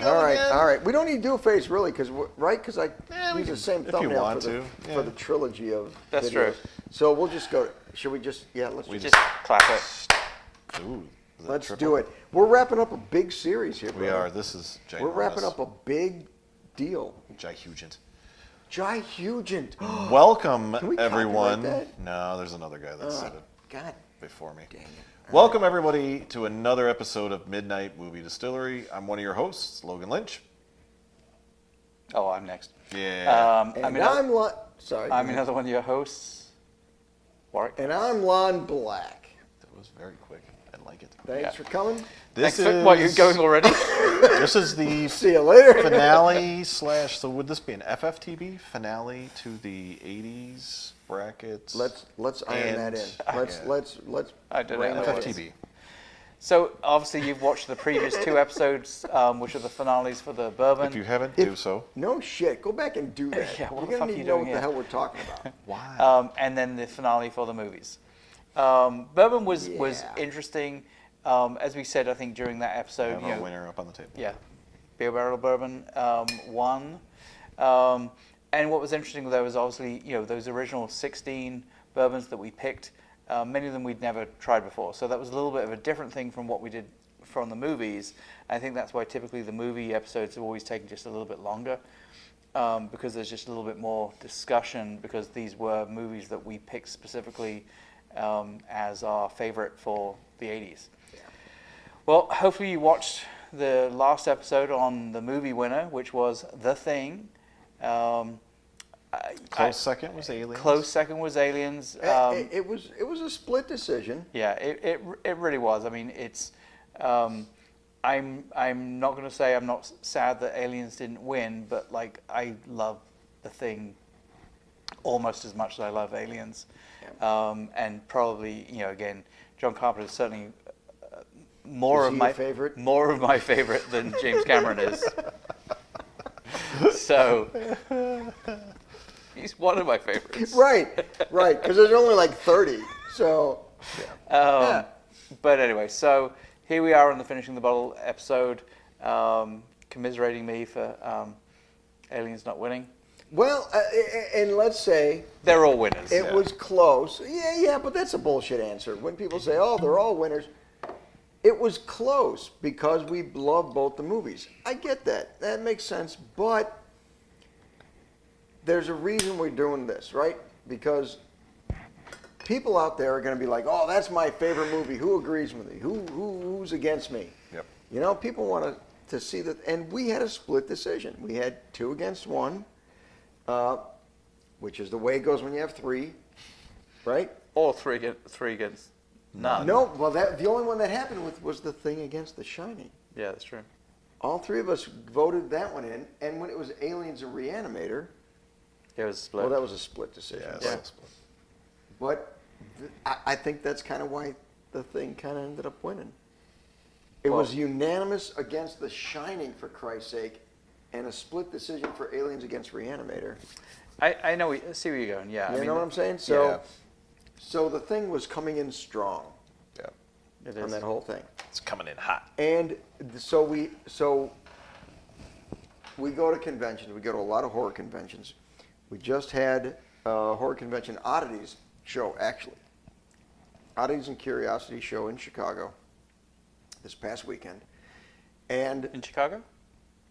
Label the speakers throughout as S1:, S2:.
S1: go again.
S2: All right. We don't need to do a face, really, because I use the same
S1: if you
S2: thumbnail
S1: want
S2: for the trilogy of
S3: That's
S2: videos.
S3: true.
S2: So we'll just go. Should we just? Yeah, let's
S3: Just clap it.
S1: Ooh, is that
S2: let's
S1: triple?
S2: do it. We're wrapping up a big series here.
S1: We
S2: brother.
S1: are. This is ginormous.
S2: We're wrapping up a big deal.
S1: Gihugent.
S2: Gihugent.
S1: Welcome,
S2: Can we
S1: everyone.
S2: copyright that?
S1: No, there's another guy that said it
S2: God
S1: before me.
S2: dang it.
S1: Welcome, everybody, to another episode of Midnight Movie Distillery. I'm one of your hosts, Logan Lynch.
S3: Oh, I'm next.
S1: Yeah.
S2: And sorry.
S3: I'm another one of your hosts, Warwick.
S2: And I'm Lon Black.
S1: That was very quick. I like it.
S2: Thanks for coming.
S1: This
S3: What, you're going already?
S1: This is the
S2: See you later.
S1: finale / so would this be an FFTB finale to the 80s brackets?
S2: Let's iron that in. Let's
S3: I don't
S2: bring
S3: know.
S2: it in.
S1: FFTB.
S3: So, obviously, you've watched the previous 2 episodes, which are the finales for the bourbon.
S1: If you haven't, do so.
S2: No shit. Go back and do that.
S3: Yeah, what the
S2: You're
S3: fuck
S2: gonna
S3: are
S2: need
S3: you
S2: to know
S3: doing
S2: what the
S3: here?
S2: hell we're talking about.
S1: Why?
S3: And then the finale for the movies. Bourbon was
S2: Yeah.
S3: interesting. As we said, I think, during that
S1: I
S3: episode.
S1: have a winner up on the table.
S3: Yeah, Beer Barrel Bourbon won. And what was interesting though was obviously, those original 16 bourbons that we picked, many of them we'd never tried before. So that was a little bit of a different thing from what we did from the movies. I think that's why typically the movie episodes have always taken just a little bit longer, because there's just a little bit more discussion, because these were movies that we picked specifically as our favorite for the 80s. Well, hopefully you watched the last episode on the movie winner, which was The Thing.
S1: Close second was Aliens.
S3: Close second was Aliens.
S2: It was a split decision.
S3: Yeah, it really was. I mean, it's. I'm not going to say I'm not sad that Aliens didn't win, but like I love The Thing almost as much as I love Aliens, and probably again, John Carpenter is certainly more of my favorite than James Cameron is. So he's one of my favorites.
S2: Right, because there's only like 30. So,
S3: But anyway, so here we are on the Finishing the Bottle episode, commiserating me for Aliens not winning.
S2: well, and let's say
S3: They're all winners.
S2: it was close. Yeah, but that's a bullshit answer. When people say, "Oh, they're all winners," it was close because we love both the movies. I get that. That makes sense. But there's a reason we're doing this, right? Because people out there are going to be like, "Oh, that's my favorite movie. Who agrees with me? Who's against me?"
S1: Yep.
S2: People want to see that. And we had a split decision. We had 2 against 1, which is the way it goes when you have 3, right?
S3: Or three against none.
S2: No, well, the only one that happened was The Thing against The Shining.
S3: Yeah, that's true.
S2: All 3 of us voted that one in, and when it was Aliens and Reanimator,
S3: It was split.
S2: well, that was a split decision.
S1: Yeah, it's split.
S2: But I think that's kind of why The Thing kind of ended up winning. It was unanimous against The Shining, for Christ's sake, and a split decision for Aliens against Reanimator.
S3: I know. See where you're going. Yeah.
S2: You know what I'm saying? So The Thing was coming in strong
S1: Yeah.
S3: It
S2: on
S3: is.
S2: that whole thing.
S1: It's coming in hot.
S2: And so we go to conventions. We go to a lot of horror conventions. We just had a horror convention Oddities show, actually. Oddities and Curiosities show in Chicago this past weekend. And
S3: In Chicago?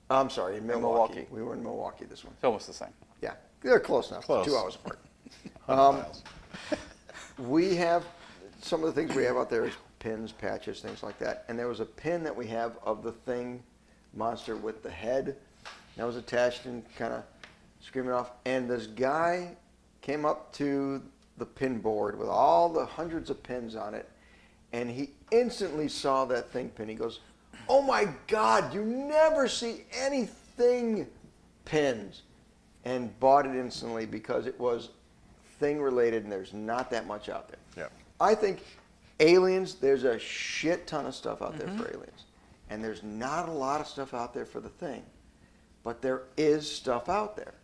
S2: I'm sorry, in Milwaukee.
S3: Milwaukee.
S2: We were in Milwaukee this one.
S3: It's almost the same.
S2: Yeah, they're close enough.
S1: Close.
S2: 2 hours apart.
S1: 100 miles.
S2: We have, some of the things we have out there is pins, patches, things like that. And there was a pin that we have of the Thing monster with the head that was attached and kind of screaming off. And this guy came up to the pin board with all the hundreds of pins on it, and he instantly saw that Thing pin. He goes, "Oh my God, you never see anything pins," and bought it instantly because it was Thing related, and there's not that much out there.
S1: Yeah.
S2: I think Aliens, there's a shit ton of stuff out there for Aliens, and there's not a lot of stuff out there for The Thing, but there is stuff out there.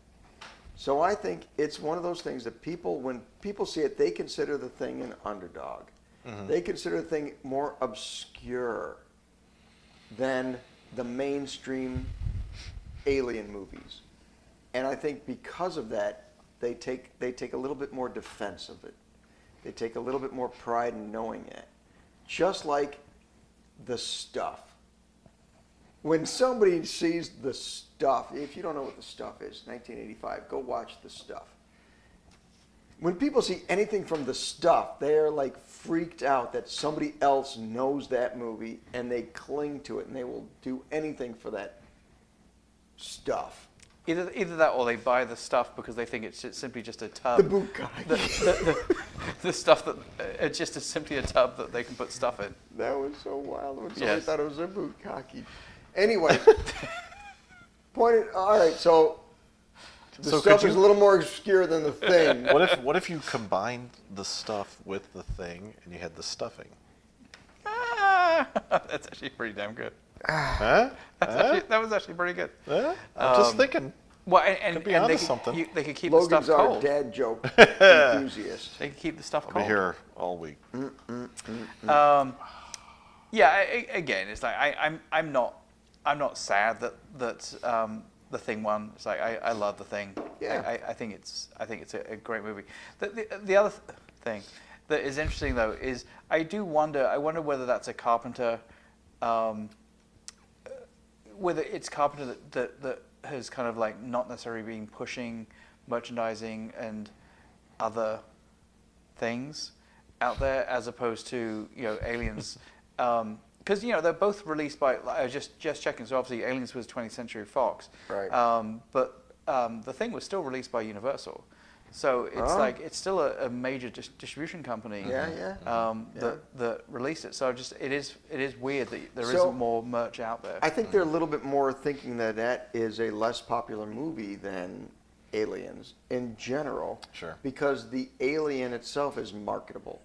S2: So I think it's one of those things that people, when people see it, they consider The Thing an underdog. They consider The Thing more obscure than the mainstream alien movies. And I think because of that, they take a little bit more defense of it. They take a little bit more pride in knowing it. Just like The Stuff. When somebody sees The Stuff, if you don't know what The Stuff is, 1985, go watch The Stuff. When people see anything from The Stuff, they're like freaked out that somebody else knows that movie, and they cling to it, and they will do anything for that stuff.
S3: Either that, or they buy the stuff because they think it's simply just a tub.
S2: The bukkake.
S3: The stuff that it's just simply a tub that they can put stuff in.
S2: That was so wild when somebody
S3: Yes.
S2: thought it was a bukkake. Anyway, all right, so the
S1: So
S2: stuff
S1: could
S2: is a
S1: you-
S2: little more obscure than the thing.
S1: What if you combined the stuff with the thing and you had the stuffing?
S3: That's actually pretty damn good.
S1: Huh?
S3: That was actually pretty good.
S1: Huh? I'm just thinking.
S3: Well, and
S1: Could be
S3: they
S1: onto
S3: could,
S1: something.
S3: they could keep
S2: Logan's
S3: the stuff
S2: our
S3: cold.
S2: dad joke enthusiast.
S3: They could keep the stuff
S1: I'll
S3: cold.
S1: be here all week.
S3: Yeah, again, it's like I'm not sad that the Thing won. It's like I love the Thing.
S2: Yeah.
S3: I think it's a great movie. The other thing that is interesting though is I wonder whether that's a Carpenter, whether it's Carpenter that has kind of like not necessarily been pushing merchandising and other things out there as opposed to Aliens, because they're both released by. I was just checking. So obviously Aliens was 20th Century Fox,
S2: Right.
S3: But the Thing was still released by Universal, so it's
S2: Oh.
S3: like it's still a major distribution company.
S2: Yeah.
S3: That released it. So it is weird that there
S2: So,
S3: not more merch out there.
S2: I think they're a little bit more thinking that is a less popular movie than Aliens in general.
S1: Sure.
S2: Because the alien itself is marketable,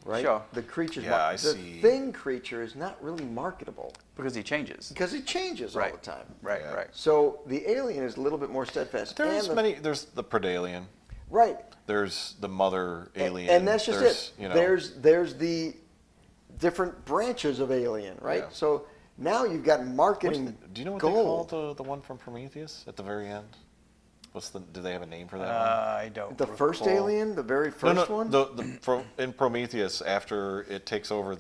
S2: right?
S3: Sure.
S2: The creature's
S1: Yeah, I
S2: the
S1: see.
S2: Thing creature is not really marketable
S3: because he changes.
S2: because it changes all
S3: Right.
S2: the time.
S3: Right.
S1: Yeah.
S3: Right.
S2: So the alien is a little bit more steadfast.
S1: There's
S2: and the-
S1: There's the Predalien.
S2: Right.
S1: There's the mother alien.
S2: And that's just
S1: there's,
S2: it. There's the different branches of Alien, right?
S1: Yeah.
S2: So now you've got
S1: What's
S2: marketing
S1: do you know what
S2: gold.
S1: they call the one from Prometheus at the very end? Do they have a name for that one?
S3: I don't.
S2: The first
S3: recall.
S2: Alien, the very first one.
S1: In Prometheus, after it takes over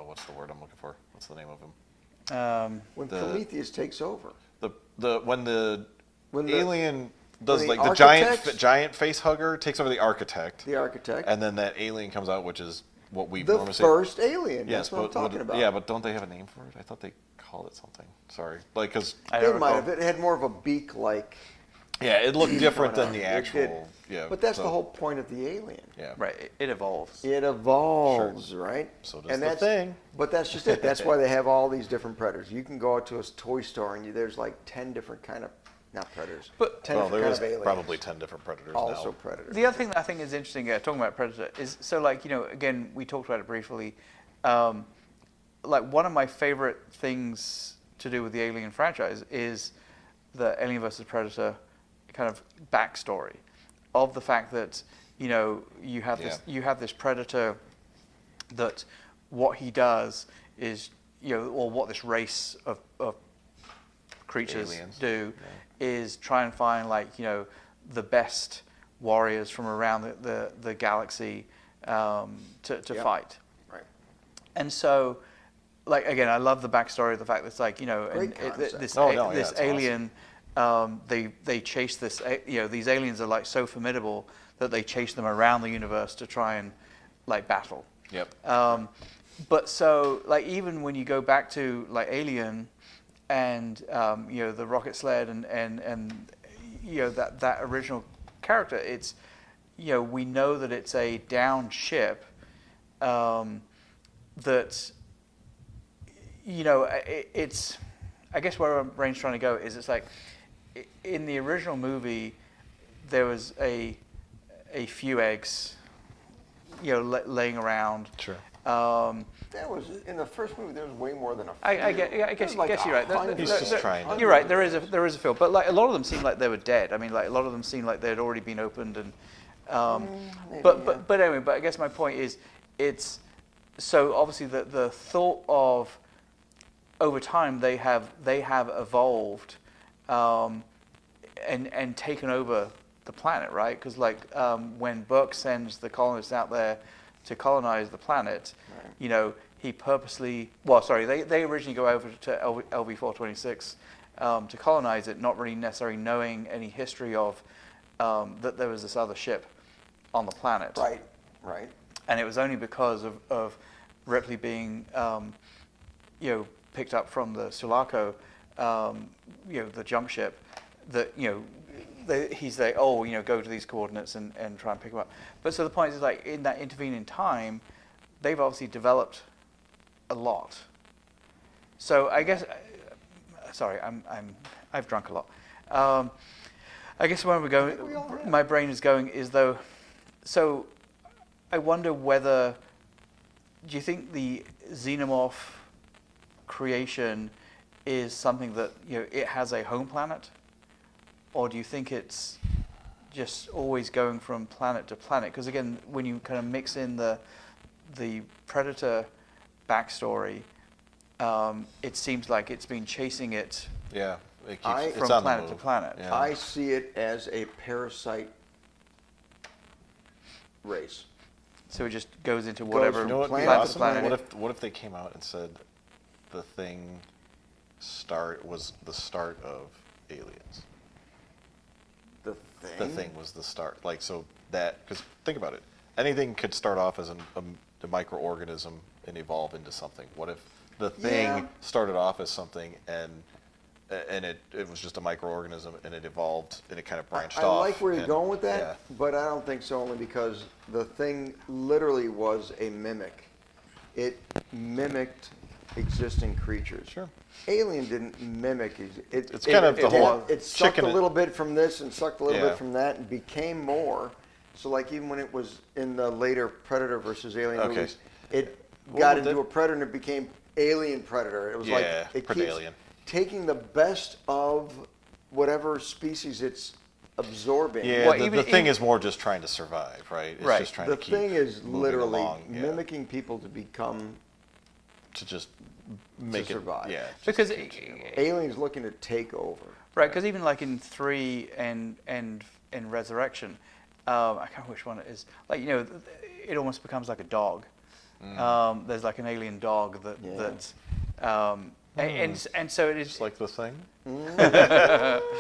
S1: what's the word I'm looking for? What's the name of him?
S2: When
S1: the-
S2: Prometheus takes over.
S1: When the
S2: When the-
S1: alien does
S2: the
S1: like the
S2: architects-
S1: giant face hugger takes over the architect,
S2: The architect.
S1: and then that alien comes out, which is what we
S2: the
S1: normally say.
S2: first Alien.
S1: Yes,
S2: That's what I'm talking about.
S1: Yeah, but don't they have a name for it? I thought they called it something. Sorry, like because
S3: I
S2: They
S3: don't
S2: might
S3: recall.
S2: have. It had more of a beak-like.
S1: yeah, it looked different than the
S2: It did.
S1: actual. Yeah,
S2: But that's
S1: so-
S2: the whole point of the Alien.
S1: Yeah,
S3: Right. It evolves.
S2: It evolves, right?
S1: So does the Thing.
S2: But that's just it. That's why they have all these different predators. You can go out to a toy store and there's like 10 different kind of, not predators,
S3: But-
S2: 10
S1: Well,
S2: different
S1: there
S2: kind
S1: is
S2: of aliens.
S1: probably 10 different predators
S2: Also
S1: now.
S2: predators.
S3: The other thing that I think is interesting, talking about Predator, is so like again we talked about it briefly. Like one of my favorite things to do with the Alien franchise is the Alien versus Predator kind of backstory of the fact that you have this Predator that what he does is or what this race of creatures
S1: Aliens.
S3: do is try and find the best warriors from around the galaxy to
S2: Yep.
S3: fight.
S2: Right.
S3: And so, again, I love the backstory of the fact that it's
S2: Great concept.
S3: this
S1: Oh, no, yeah,
S3: this
S1: it's
S3: alien, they chase this. These aliens are so formidable that they chase them around the universe to try and battle.
S1: Yep.
S3: But so even when you go back to Alien, and the rocket sled and that original character, it's we know that it's a downed ship, that it's I guess where my brain's trying to go is it's in the original movie there was a few eggs laying around.
S1: Sure.
S2: That was, in the first movie, there was way more than a few.
S3: I guess
S2: There was like
S3: you're right.
S2: 100.
S1: He's just trying to-
S3: You're right. There is a feel, but a lot of them seem like they were dead. I mean, a lot of them seem like they had already been opened, and
S2: maybe,
S3: but anyway. But I guess my point is, it's so obviously the thought of over time they have evolved and taken over the planet, right? Because like when Burke sends the colonists out there to colonize the planet,
S2: Right.
S3: you know, he purposely, well, sorry, they originally go over to LV-426 to colonize it, not really necessarily knowing any history of that there was this other ship on the planet.
S2: Right, right.
S3: And it was only because of Ripley being, you know, picked up from the Sulaco, you know, the jump ship, that, you know, he's like, oh, you know, go to these coordinates and try and pick them up. But so the point is, like, in that intervening time, they've obviously developed a lot. So I guess, sorry, I've drunk a lot. I guess where we're going, my brain is going is though, so I wonder whether, do you think the xenomorph creation is something that, you know, it has a home planet? Or do you think it's just always going from planet to planet? Because again, when you kind of mix in the Predator backstory, it seems like it's been chasing it
S1: Yeah, it keeps, it's
S3: from
S1: on the
S3: planet
S1: move.
S3: to planet.
S1: Yeah.
S2: I see it as a parasite race.
S3: So it just goes into whatever
S2: from
S1: You know what would be
S2: planet to
S1: awesome?
S2: planet.
S1: What if they came out and said the thing was the start of Aliens?
S2: The thing.
S1: The thing was the start. Like, so that, because think about it. Anything could start off as a microorganism and evolve into something. What if the thing
S2: Yeah.
S1: started off as something and it was just a microorganism and it evolved and it kind of branched
S2: I
S1: off?
S2: like where you're
S1: and-
S2: going with that,
S1: yeah.
S2: but I don't think so, only because the thing literally was a mimic. It mimicked existing creatures.
S1: Sure.
S2: Alien didn't mimic.
S1: It's kind of the whole
S2: It sucked
S1: chicken
S2: a
S1: and-
S2: little bit from this and sucked a little
S1: Yeah.
S2: bit from that and became more. So like even when it was in the later Predator versus Alien
S1: Okay.
S2: movies, it
S1: Well,
S2: got
S1: that-
S2: into a Predator and it became Alien Predator. It was like
S1: Yeah,
S2: it keeps
S1: Predalien.
S2: taking the best of whatever species it's absorbing.
S1: Yeah,
S3: Well,
S1: the
S3: even-
S1: thing is more just trying to survive, right? It's
S3: Right.
S1: just trying
S2: The
S1: to keep
S2: thing is
S1: moving
S2: literally
S1: along, yeah,
S2: mimicking people to become
S1: to just make
S2: survive.
S1: it, yeah. just
S3: Because
S1: continue.
S2: aliens looking to take over.
S3: right, because even like in 3 and in Resurrection, I can't remember which one it is. Like, you know, it almost becomes like a dog. There's like an alien dog that
S2: Yeah.
S3: and so it is.
S1: Just like the thing.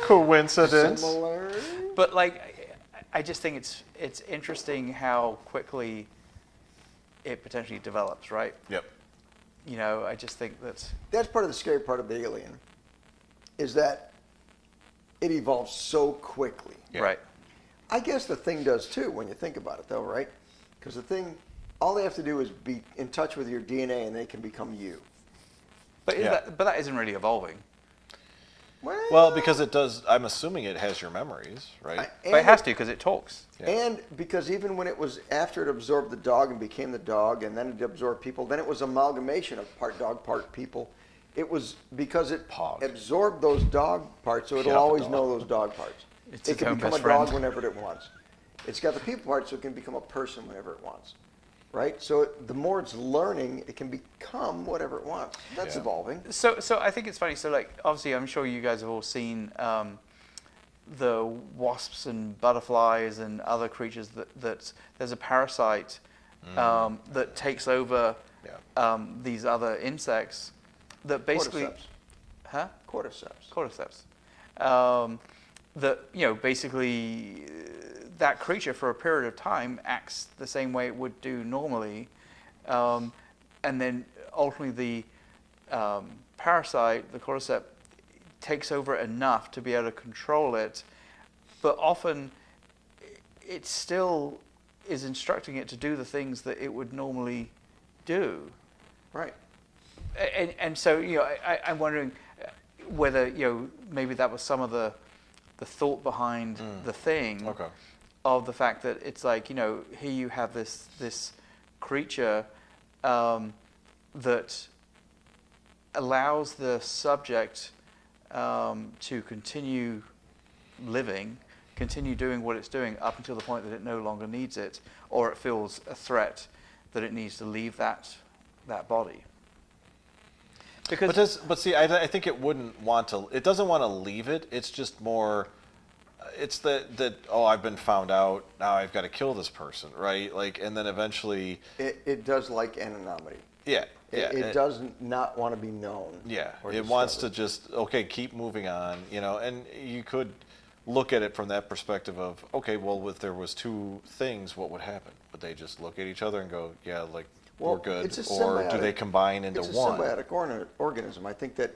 S1: Coincidence.
S2: Similar.
S3: But like, I just think it's interesting how quickly it potentially develops, right?
S1: Yep.
S3: You know, I just think that.
S2: That's part of the scary part of the alien, is that it evolves so quickly.
S1: Yeah.
S3: Right.
S2: I guess the thing does too when you think about it though, right? Because the thing, all they have to do is be in touch with your DNA and they can become you.
S3: But
S1: Yeah.
S3: that isn't really evolving.
S1: Well, because it does, I'm assuming it has your memories, right?
S3: But it has to because it talks.
S1: Yeah.
S2: And because even when it was after it absorbed the dog and became the dog, and then it absorbed people, then it was amalgamation of part dog, part people. It was because it
S1: Pog.
S2: absorbed those dog parts, so it'll
S1: Shut up,
S2: always
S1: dog.
S2: know those dog parts.
S3: It's
S2: It
S3: its
S2: can
S3: own
S2: become a
S3: best
S2: dog
S3: friend.
S2: whenever it wants. It's got the people part, so it can become a person whenever it wants. Right? So the more it's learning, it can become whatever it wants. That's
S1: Yeah.
S2: evolving.
S3: So I think it's funny. So like, obviously, I'm sure you guys have all seen the wasps and butterflies and other creatures that there's a parasite that takes over
S1: Yeah.
S3: these other insects that basically,
S2: Cordyceps.
S3: huh?
S2: Cordyceps.
S3: Cordyceps. That, you know, basically that creature for a period of time acts the same way it would do normally, and then ultimately the parasite, the cordyceps, takes over enough to be able to control it, but often it still is instructing it to do the things that it would normally do.
S2: Right.
S3: And so, you know, I'm wondering whether, you know, maybe that was some of the thought behind the thing,
S1: Okay.
S3: of the fact that it's like, you know, here you have this creature that allows the subject to continue living, continue doing what it's doing up until the point that it no longer needs it, or it feels a threat that it needs to leave that body. Because
S1: But see, I think it wouldn't want to. It doesn't want to leave it. It's just more. It's that oh, I've been found out. Now I've got to kill this person, right? Like, and then eventually,
S2: It does like anonymity.
S1: yeah,
S2: It does not want to be known.
S1: Yeah,
S2: or
S1: it wants to
S2: discovered.
S1: just okay, keep moving on, and you could look at it from that perspective of okay, well, if there was two things, what would happen? Would they just look at each other and go, yeah, like
S2: Well,
S1: we're good,
S2: it's a
S1: or do
S2: symbiotic-
S1: they combine into
S2: It's a
S1: one?
S2: symbiotic organism. I think that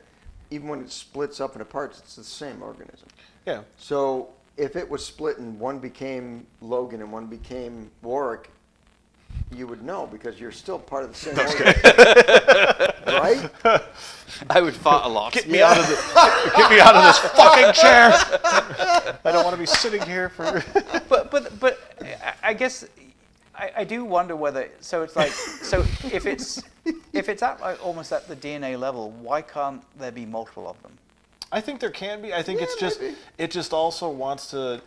S2: even when it splits up into parts, it's the same organism.
S1: Yeah,
S2: So if it was split and one became Logan and one became Warwick, you would know because you're still part of the same organism. Right?
S4: I would fart a lot.
S1: get me out of this fucking chair. I don't want to be sitting here for.
S3: but I guess I do wonder whether so it's like so if it's at like almost at the DNA level, why can't there be multiple of them?
S1: I think there can be. I think
S2: Yeah,
S1: it's just
S2: maybe.
S1: it just also wants to.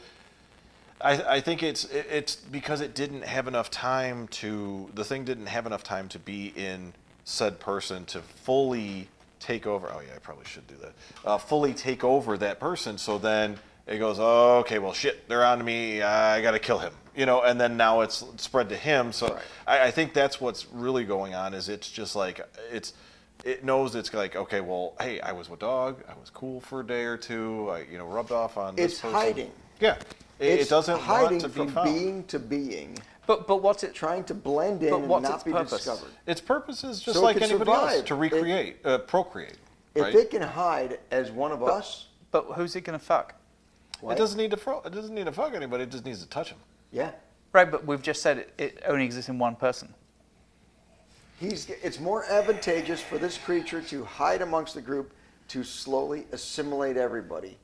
S1: I think it's because it didn't have enough time to the thing didn't have enough time to be in said person to fully take over. Oh yeah, I probably should do that. Fully take over that person. So then it goes, oh, okay, well shit, they're on to me. I got to kill him. And then now it's spread to him. So
S2: Right.
S1: I think that's what's really going on. Is it's just like it knows it's like, okay, well, hey, I was a dog. I was cool for a day or two. I, rubbed off on this
S2: It's
S1: person.
S2: hiding.
S1: Yeah.
S2: It's
S1: It doesn't
S2: hiding
S1: want to be
S2: from
S1: found.
S2: being to being,
S3: But what's it?
S2: trying to blend in
S3: But
S2: and
S3: what's
S2: not
S3: its
S2: be
S3: purpose?
S2: discovered.
S1: Its purpose is just
S2: So it
S1: like
S2: can
S1: anybody else,
S2: survive.
S1: to recreate, procreate.
S2: If
S1: Right?
S2: it can hide as one of us,
S3: But who's it gonna fuck?
S1: It doesn't need to. It doesn't need to fuck anybody. It just needs to touch him.
S2: yeah.
S3: Right, but we've just said it only exists in one person.
S2: It's more advantageous for this creature to hide amongst the group to slowly assimilate everybody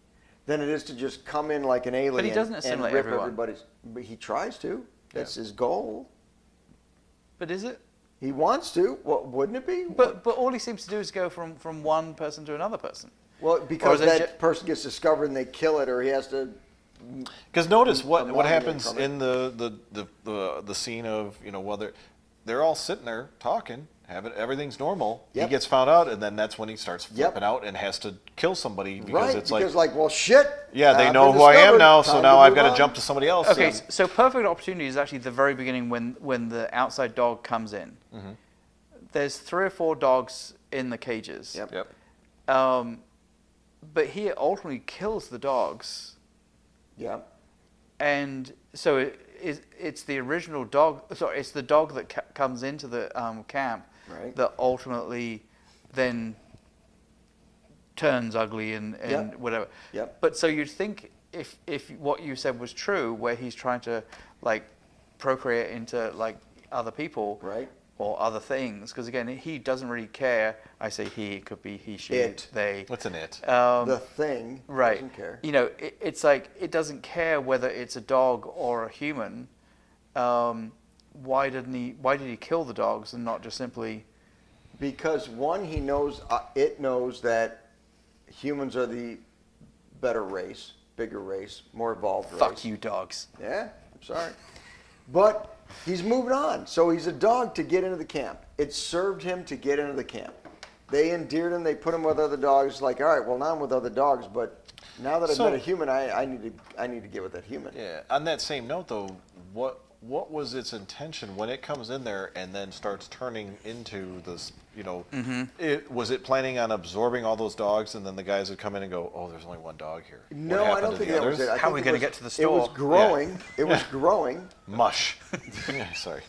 S2: than it is to just come in like an alien
S3: doesn't
S2: and
S3: assimilate
S2: rip
S3: everyone.
S2: everybody's. But he tries to. That's his goal.
S3: But is it?
S2: He wants to. Well, wouldn't it be?
S3: But all he seems to do is go from one person to another person.
S2: Well, because
S3: Or is it
S2: that person gets discovered and they kill it, or he has to.
S1: Because notice what
S2: Unwind it
S1: happens
S2: from it.
S1: in the scene of whether they're all sitting there talking, everything's normal.
S2: Yep.
S1: He gets found out, and then that's when he starts
S2: Yep.
S1: flipping out and has to kill somebody because
S2: Right,
S1: it's
S2: because
S1: like
S2: well, shit.
S1: yeah, they
S2: I've
S1: know
S2: been
S1: who I am
S2: discovered.
S1: now, so
S2: Time
S1: now I've
S2: move
S1: got to
S2: on.
S1: jump to somebody else.
S3: Okay,
S1: Yeah.
S3: so perfect opportunity is actually the very beginning when the outside dog comes in.
S1: Mm-hmm.
S3: There's 3 or 4 dogs in the cages.
S2: Yep.
S1: Yep.
S3: But he ultimately kills the dogs,
S2: Yeah.
S3: and so it's the original dog. Sorry, it's the dog that comes into the camp
S2: Right.
S3: that ultimately then turns ugly and
S2: Yep.
S3: whatever.
S2: Yep.
S3: But so you'd think if what you said was true, where he's trying to like procreate into like other people,
S2: Right.
S3: or other things, because again he doesn't really care. I say he, it could be he, she,
S2: It.
S3: they.
S1: What's in it?
S2: The thing
S3: Right.
S2: doesn't care.
S3: It's like it doesn't care whether it's a dog or a human. Why did he kill the dogs and not just simply?
S2: Because one, he knows it knows that humans are the better race, bigger race, more evolved race.
S3: Fuck you, dogs.
S2: Yeah, I'm sorry. But he's moving on. So he's a dog to get into the camp. It served him to get into the camp. They endeared him. They put him with other dogs. Like, all right, well, now I'm with other dogs, but now that I've
S1: So-
S2: met a human, I need to get with that human.
S1: Yeah. On that same note, though, what was its intention when it comes in there and then starts turning into this? Was it planning on absorbing all those dogs, and then the guys would come in and go, "Oh, there's only one dog here."
S2: No,
S1: What
S2: I
S1: happened
S2: don't
S1: to
S2: think
S1: the
S2: that was
S1: others?
S2: it. I
S3: How
S2: think
S3: are we
S2: it
S3: gonna
S2: was-
S3: get to the
S2: It was
S3: store?
S2: growing. It was growing.
S1: Mush. Sorry.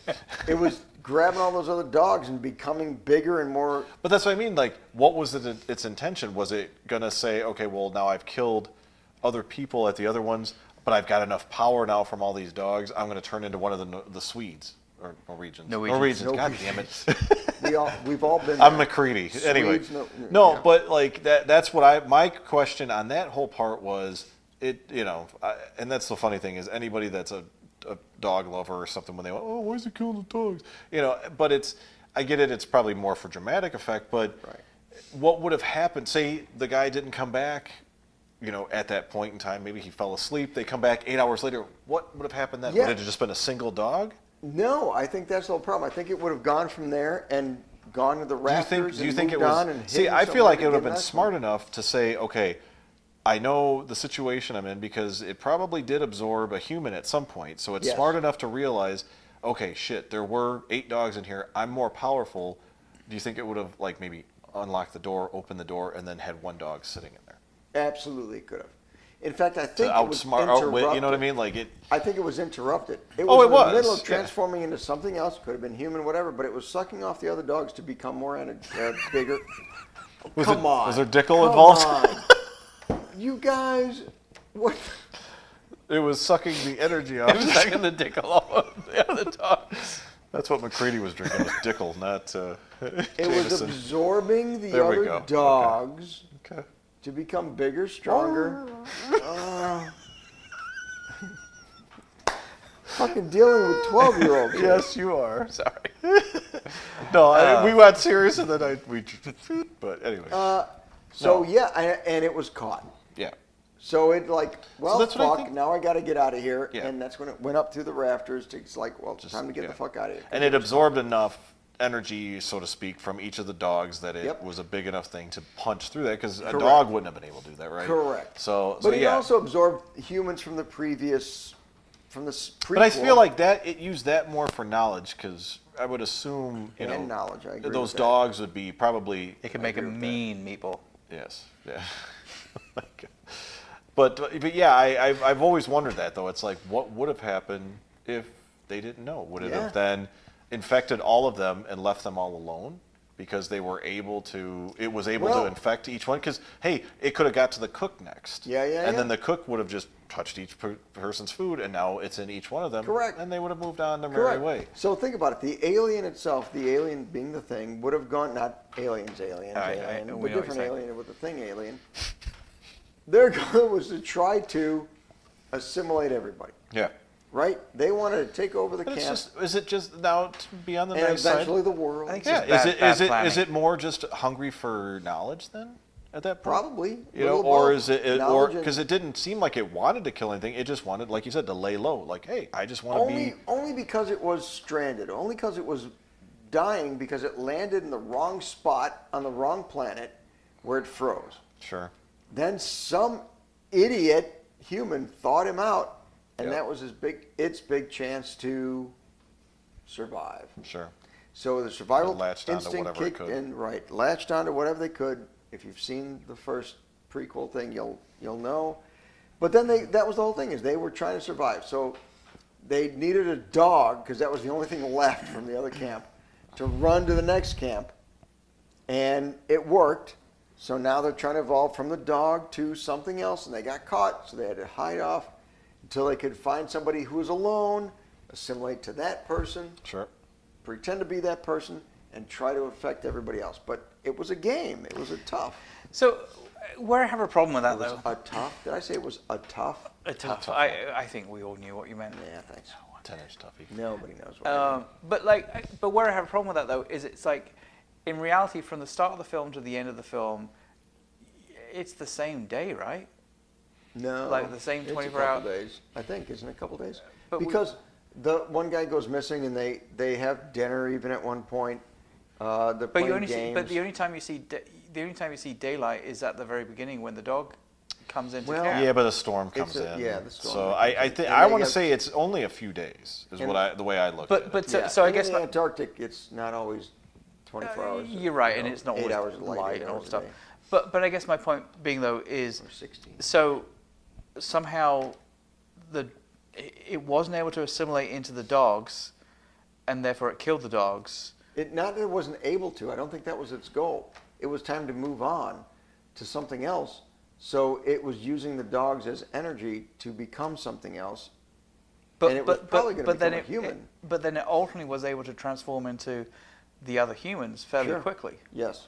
S2: It was grabbing all those other dogs and becoming bigger and more.
S1: But that's what I mean. Like, what was its intention? Was it gonna say, okay, well, now I've killed other people at the other ones, but I've got enough power now from all these dogs. I'm gonna turn into one of the Swedes or Norwegians.
S3: Norwegians.
S1: God damn it.
S2: We've all been.
S1: I'm
S2: there.
S1: McCready. Anyway,
S2: Swedes,
S1: no,
S2: yeah.
S1: but like that's what my question on that whole part was and that's the funny thing is anybody that's a dog lover or something when they go, oh, why is he killing the dogs? But I get it. It's probably more for dramatic effect, but
S2: Right.
S1: what would have happened? Say the guy didn't come back. At that point in time, maybe he fell asleep. They come back 8 hours later. What would have happened then?
S2: Yeah.
S1: Would it have just been a single dog?
S2: No, I think that's the whole problem. I think it would have gone from there, and gone to the rafters
S1: Do you think
S2: and
S1: it
S2: moved
S1: was?
S2: on and
S1: See,
S2: hidden
S1: I feel
S2: somewhere
S1: like
S2: to
S1: it would have
S2: get
S1: been
S2: next
S1: smart
S2: one?
S1: enough to say, okay, I know the situation I'm in because it probably did absorb a human at some point. So it's
S2: Yes.
S1: smart enough to realize, okay, shit, there were 8 dogs in here. I'm more powerful. Do you think it would have like maybe unlocked the door, opened the door, and then had one dog sitting in there
S2: Absolutely, it could have. In fact, I
S1: to
S2: think it was
S1: outsmart, outwit?
S2: interrupted.
S1: You know what I mean? Like it.
S2: I think it was interrupted. It
S1: Oh,
S2: was
S1: it
S2: in the
S1: was,
S2: middle of
S1: yeah.
S2: transforming into something else. Could have been human, whatever. But it was sucking off the other dogs to become more bigger. Come on.
S1: Was there Dickel
S2: Come
S1: involved?
S2: on. You guys, what?
S1: It was sucking the energy out.
S3: It was taking the dick off of the other dogs.
S1: That's what McCready was drinking, was Dickel, not
S2: It was
S1: Jameson.
S2: absorbing the
S1: There we
S2: other
S1: go.
S2: dogs
S1: Okay.
S2: to become bigger, stronger. Fucking dealing with 12-year-olds. here.
S1: Yes, you are.
S3: Sorry.
S1: No, we went serious and then but anyway.
S2: So
S1: No.
S2: yeah, and it was caught.
S1: Yeah.
S2: So it like, well,
S1: that's what I
S2: fuck,
S1: think-
S2: now I got to get out of here.
S1: Yeah.
S2: And that's when it went up through the rafters. It's like, well, it's time to get
S1: Yeah.
S2: the fuck out of here.
S1: And it absorbed enough energy, so to speak, from each of the dogs that it
S2: Yep.
S1: was a big enough thing to punch through that because a
S2: Correct.
S1: dog wouldn't have been able to do that, right?
S2: Correct.
S1: So
S2: But it
S1: yeah.
S2: also absorbed humans from the previous, from the prequel.
S1: But I feel like that it used that more for knowledge because I would assume you
S2: And
S1: know
S2: knowledge, I agree
S1: those
S2: with that.
S1: dogs would be probably
S3: It could make a
S2: agree with that.
S3: mean meatball.
S1: yes yeah. But yeah, I've always wondered that though. It's like what would have happened if they didn't know? Would it
S2: Yeah.
S1: have then infected all of them and left them all alone because they were able to? It was able
S2: Well-
S1: to infect each one because hey, it could have got to the cook next.
S2: Yeah, yeah,
S1: And
S2: yeah.
S1: then the cook would have just touched each person's food, and now it's in each one of them.
S2: Correct.
S1: And they would have moved on their merry
S2: Correct.
S1: way.
S2: So think about it. The alien itself, the alien being the thing, would have gone, not aliens,
S3: we
S2: but
S3: know what you're
S2: different
S3: saying.
S2: alien with the thing alien. Their goal was to try to assimilate everybody,
S1: Yeah.
S2: right? They wanted to take over the
S1: But it's
S2: camp
S1: just, is it just now to be on the
S2: and
S1: nice side?
S2: eventually the world.
S3: I think
S1: Yeah,
S3: It's just bad
S1: is
S3: planning.
S1: it more just hungry for knowledge then at that point?
S2: Probably.
S1: You know,
S2: Little
S1: or
S2: above
S1: is it or
S2: knowledge and-
S1: because it didn't seem like it wanted to kill anything. It just wanted, like you said, to lay low. Like, hey, I just want to be.
S2: only because it was stranded, only because it was dying because it landed in the wrong spot on the wrong planet where it froze.
S1: Sure.
S2: Then some idiot human thought him out, and
S1: Yep.
S2: that was its big chance to survive.
S1: Sure.
S2: So the survival
S1: It latched onto
S2: instinct
S1: whatever it
S2: kicked
S1: could.
S2: in, right? Latched onto whatever they could. If you've seen the first prequel thing, you'll know. But then that was the whole thing, is they were trying to survive. So they needed a dog because that was the only thing left from the other camp to run to the next camp, and it worked. So now they're trying to evolve from the dog to something else, and they got caught, so they had to hide off until they could find somebody who was alone, assimilate to that person,
S1: Sure.
S2: pretend to be that person, and try to affect everybody else. But it was a game. It was a tough.
S3: So where I have a problem with that
S2: It was
S3: though,
S2: a tough. Did I say it was a tough?
S3: a tough. I think we all knew what you meant.
S2: Yeah, thanks.
S1: 10-inch toughie.
S2: Nobody knows what I mean.
S3: But where I have a problem with that though is it's like, in reality, from the start of the film to the end of the film, it's the same day, right?
S2: No.
S3: like the same
S2: it's
S3: 24
S2: a couple
S3: hour-
S2: days. I think, isn't it a couple days?
S3: But we-
S2: Because the one guy goes missing, and they have dinner even at one point. They're
S3: But
S2: playing
S3: you only
S2: games.
S3: see, but the only time you see daylight is at the very beginning when the dog comes into
S2: Well,
S3: camp.
S1: Yeah, but a storm comes
S2: It's
S1: in.
S2: yeah, the storm
S1: So
S2: comes
S1: I
S2: in.
S1: think
S2: And
S1: I
S2: they
S1: want to
S2: have-
S1: say it's only a few days is
S2: And-
S1: the way I looked at it.
S3: But
S2: Yeah,
S3: so I
S2: and
S3: guess
S2: in the Antarctic, it's not always 24 hours.
S3: you're right,
S2: you
S3: and
S2: know,
S3: it's not
S2: 8
S3: always
S2: hours of light, 8
S3: and all
S2: hours a
S3: stuff.
S2: day.
S3: But I guess my point being though is
S2: Or 16.
S3: so somehow it wasn't able to assimilate into the dogs, and therefore it killed the dogs.
S2: Not that it wasn't able to. I don't think that was its goal. It was time to move on to something else. So it was using the dogs as energy to become something else. And it was probably gonna
S3: then
S2: become a human.
S3: But then it ultimately was able to transform into the other humans fairly
S2: Sure.
S3: quickly.
S2: Yes.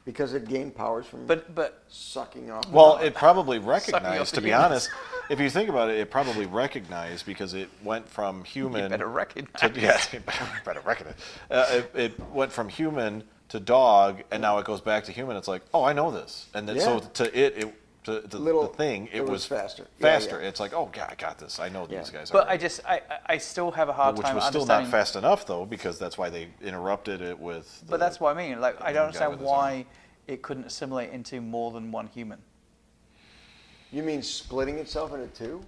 S2: Because it gained powers from
S3: But
S2: sucking off. the
S1: Well,
S2: dog.
S1: it probably
S3: off
S1: recognized,
S3: the
S1: to be
S3: humans.
S1: honest, if you think about it, it probably recognized because it went from human.
S3: you better recognize.
S1: Yeah, you better recognize. It went from human to dog, and now it goes back to human. It's like, oh, I know this, and then, so
S2: Yeah.
S1: to it to the
S2: Little-
S1: thing,
S2: it was faster. Yeah,
S1: Faster.
S2: yeah.
S1: It's like, oh yeah, I got this. I know
S2: Yeah.
S1: these guys.
S3: But
S1: are.
S3: I still have a hard
S1: Which
S3: time
S1: was still
S3: understanding.
S1: not fast enough though, because that's why they interrupted it with.
S3: But that's what I mean. Like, I don't
S1: young guy
S3: understand
S1: with his
S3: why it couldn't assimilate into more than one human.
S2: You mean splitting itself into two?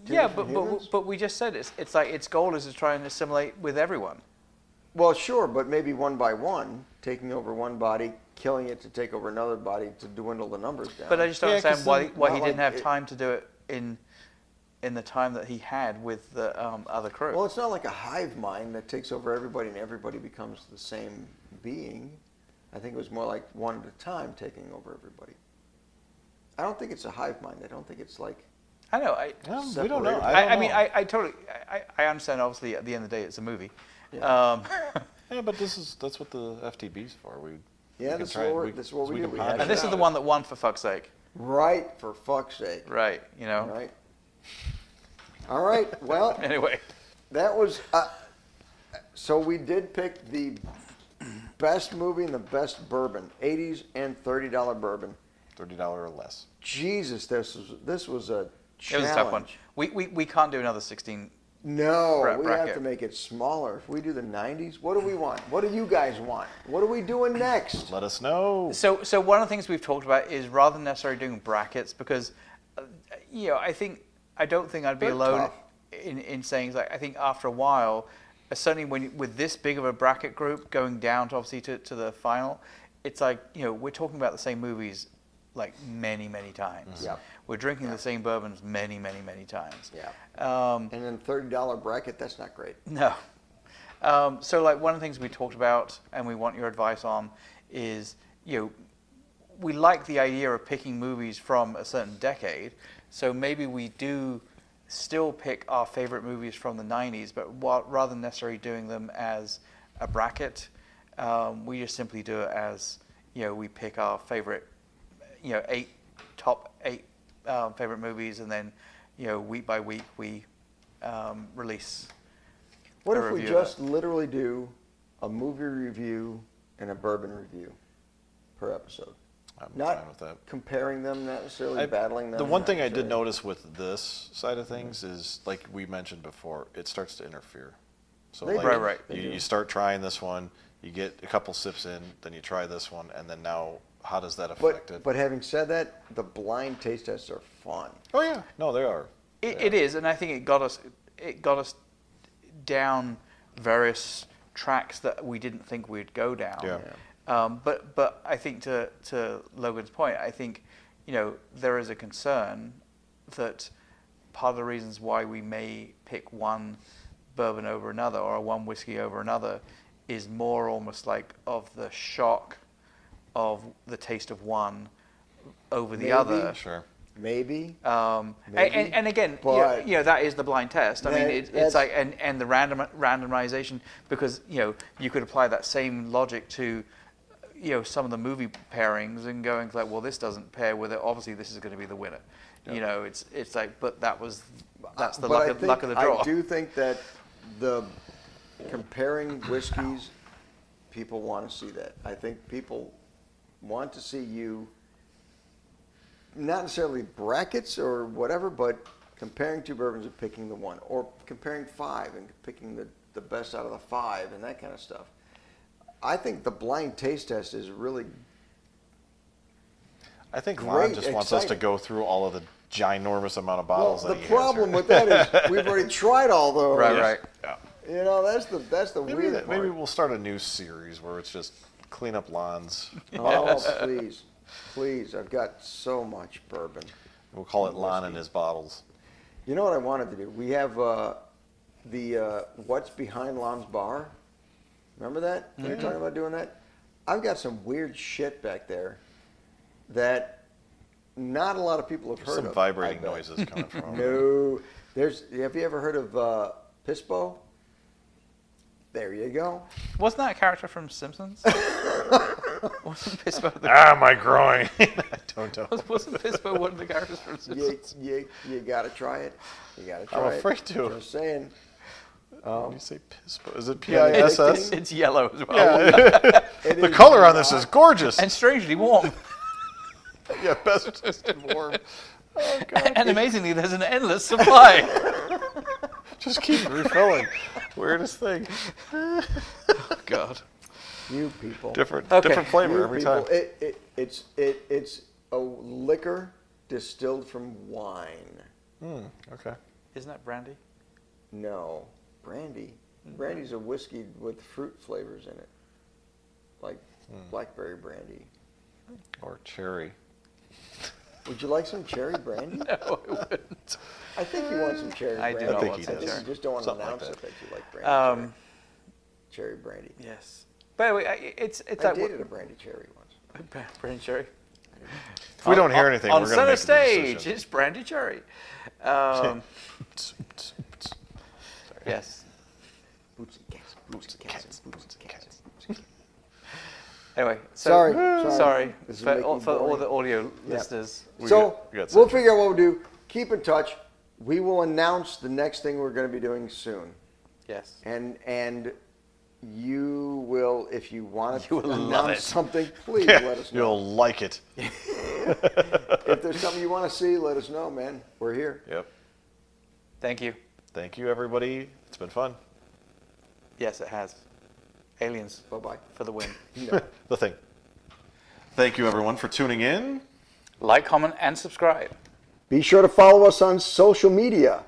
S2: Two
S3: Yeah,
S2: different
S3: but
S2: humans?
S3: we just said it's like its goal is to try and assimilate with everyone.
S2: Well, sure, but maybe one by one, taking over one body, killing it to take over another body to dwindle the numbers down.
S3: But I just don't
S1: Yeah, 'cause
S3: understand why
S2: then-
S3: he
S2: not
S3: didn't
S2: like
S3: have
S2: it-
S3: time to do it in the time that he had with the other crew.
S2: Well, it's not like a hive mind that takes over everybody and everybody becomes the same being. I think it was more like one at a time taking over everybody. I don't think it's a hive mind. I don't think it's like.
S3: I know.
S1: Well, we don't know.
S2: separated.
S1: I don't
S3: mean,
S1: know.
S3: I totally, I understand. Obviously, at the end of the day, it's a movie.
S2: Yeah.
S1: Yeah, but that's what the FTB's for. We
S2: Yeah,
S1: can
S2: this is
S1: try-
S2: what we're- this is what we do.
S1: can
S2: We
S1: hash
S2: hash
S1: it
S3: and this
S2: it
S3: is the
S1: out.
S3: one that won, for fuck's sake.
S2: Right, for fuck's sake.
S3: Right. You know.
S2: Right. All right. Well,
S3: Anyway.
S2: that was. So we did pick the best movie and the best bourbon, 80s and $30 bourbon.
S1: $30 or less.
S2: Jesus, this was a
S3: It
S2: challenge.
S3: was a tough one. We can't do another 16.
S2: No, we have
S3: bracket.
S2: to make it smaller. If we do the 90s, what do we want? What do you guys want? What are we doing next?
S1: Let us know.
S3: So one of the things we've talked about is rather than necessarily doing brackets, because I don't think I'd be
S2: They're
S3: alone
S2: tough.
S3: in saying, like, I think after a while, certainly with this big of a bracket group going down to obviously to the final, it's like, we're talking about the same movies like many times.
S2: Yep.
S3: We're drinking the same bourbons many times.
S2: Yeah.
S3: Um,
S2: And then $30 bracket, that's not great.
S3: No. So like one of the things we talked about and we want your advice on is, we like the idea of picking movies from a certain decade. So maybe we do still pick our favorite movies from the 90s, but rather than necessarily doing them as a bracket, we just simply do it as, we pick our favorite, top eight favorite movies, and then, week by week we release.
S2: What
S3: a
S2: if we
S3: review of
S2: just literally do a movie review and a bourbon review per episode?
S1: I'm
S2: Not
S1: fine with that.
S2: comparing them, not necessarily battling them.
S1: The one
S2: not
S1: thing I did
S2: necessarily-
S1: notice with this side of things is, like we mentioned before, it starts to interfere. So
S2: They
S1: like
S2: do.
S3: Right.
S2: They do.
S1: you start trying this one, you get a couple sips in, then you try this one, and then now how does that affect it?
S2: But having said that, the blind taste tests are fun.
S1: Oh yeah, no, they are.
S3: It is, and I think it got us down various tracks that we didn't think we'd go down.
S1: Yeah.
S3: But I think to Logan's point, I think there is a concern that part of the reasons why we may pick one bourbon over another or one whiskey over another is more almost like of the shock of the taste of one over the
S2: Maybe.
S3: other.
S1: Sure.
S2: Maybe.
S3: Maybe. And again,
S2: But-
S3: that is the blind test. I mean, it's
S2: that's-
S3: like and the randomization, because you could apply that same logic to some of the movie pairings and going like, well, this doesn't pair with it. Obviously, this is going to be the winner.
S1: Yep.
S3: It's like, but that's the
S2: But
S3: luck of the draw.
S2: I do think that the comparing whiskeys, people want to see that. I think people want to see you, not necessarily brackets or whatever, but comparing two bourbons and picking the one, or comparing five and picking the best out of the five and that kind of stuff. I think the blind taste test is really
S1: I think
S2: Great,
S1: Lon just wants us to
S2: exciting.
S1: go through all of the ginormous amount of
S2: well.
S1: bottles
S2: The
S1: that he has
S2: problem
S1: here.
S2: with that is we've already tried all those.
S3: Right.
S1: Yeah.
S2: You know, that's the weird part.
S1: Maybe we'll start a new series where it's just clean up Lon's.
S2: Oh, please! I've got so much bourbon.
S1: We'll call it Lon
S2: Whiskey.
S1: and his bottles.
S2: You know what I wanted to do? We have the What's Behind Lon's Bar. Remember that? We were talking about doing that. I've got some weird shit back there that not a lot of people have heard
S1: Some
S2: of.
S1: vibrating
S2: I bet.
S1: noises coming from over
S2: No, have you ever heard of Pispo? There you go.
S3: Wasn't that a character from Simpsons? Wasn't Pispo the
S1: there. Ah, my groin. I don't know.
S3: wasn't Pispo one of the characters from Simpsons?
S2: You gotta try it. You gotta try
S1: I'm
S2: it.
S1: afraid to.
S2: Just saying.
S1: When you say Pispo, is it
S2: Yeah,
S1: P-I-S-S?
S3: It's yellow as well.
S1: Yeah.
S2: It
S1: The
S2: is
S1: color on this
S2: not-
S1: is gorgeous.
S3: And strangely warm.
S1: Yeah, best and warm. Oh god.
S3: And amazingly, there's an endless supply.
S1: Just keep refilling. Weirdest thing. God.
S2: You people.
S1: Different
S3: Okay.
S1: different flavor
S2: You
S1: every
S2: people.
S1: time.
S2: It's a liquor distilled from wine.
S1: Okay.
S3: Isn't that brandy?
S2: No, brandy. Brandy's a whiskey with fruit flavors in it, like blackberry brandy.
S1: Or cherry.
S2: Would you like some cherry brandy?
S3: No, I wouldn't.
S2: I think you want some cherry
S3: I do
S2: brandy.
S3: not
S1: think
S3: want
S1: he
S3: some
S1: does.
S2: I think
S3: cherry.
S2: you just don't want to
S1: Something like
S2: announce
S1: that.
S2: it that you like brandy. Cherry brandy.
S3: Yes. But anyway, it's
S2: I
S3: that
S2: dated a brandy cherry once.
S3: brandy cherry.
S1: If we don't hear anything,
S3: on
S1: we're going to
S3: center
S1: make the
S3: stage,
S1: decision.
S3: it's brandy cherry. Yes.
S2: Boots and cats. Boots and cats. Boots and cats.
S3: Anyway, so
S2: Sorry. This is
S3: for,
S2: making
S3: all,
S2: me
S3: for all
S2: boring.
S3: the audio listeners.
S2: So
S1: we got
S2: we'll
S1: sidetracked.
S2: figure out what we'll do. Keep in touch. We will announce the next thing we're going to be doing soon.
S3: Yes.
S2: And you will, if you want to
S3: You will love
S2: announce
S3: it.
S2: something, please
S1: Yeah,
S2: let us know.
S1: you'll like it.
S2: If there's something you want to see, let us know, man. We're here.
S1: Yep.
S3: Thank you.
S1: Thank you, everybody. It's been fun.
S3: Yes, it has. Aliens
S2: Bye-bye.
S3: for the win.
S1: The thing. Thank you, everyone, for tuning in.
S3: Like, comment, and subscribe.
S2: Be sure to follow us on social media.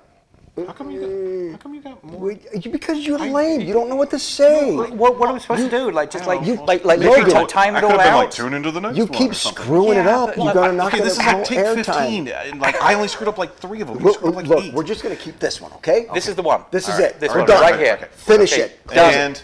S1: How come you got more?
S2: Because you're lame. You don't know what to say.
S3: What are we supposed to do? Like, just like,
S2: you-
S3: like
S2: Logan,
S3: time
S1: I
S3: it
S1: could
S3: all
S1: have been like,
S3: out?
S1: tune into the next
S2: You
S1: one
S2: keep
S1: or something.
S2: screwing it
S3: Yeah,
S2: up.
S3: but
S2: You're
S3: like,
S2: going to knock
S1: Okay,
S2: it
S1: this is
S2: out
S1: like take
S2: airtime.
S1: 15. And like I only screwed up like 3 of them. You screwed up like 8.
S2: Look, we're just going to keep this one, okay?
S3: This is the one.
S2: This is
S1: All right.
S2: it.
S3: This
S2: We're
S3: one,
S2: done.
S3: right here.
S1: Okay.
S2: Finish
S3: Okay.
S2: it. Done.
S1: And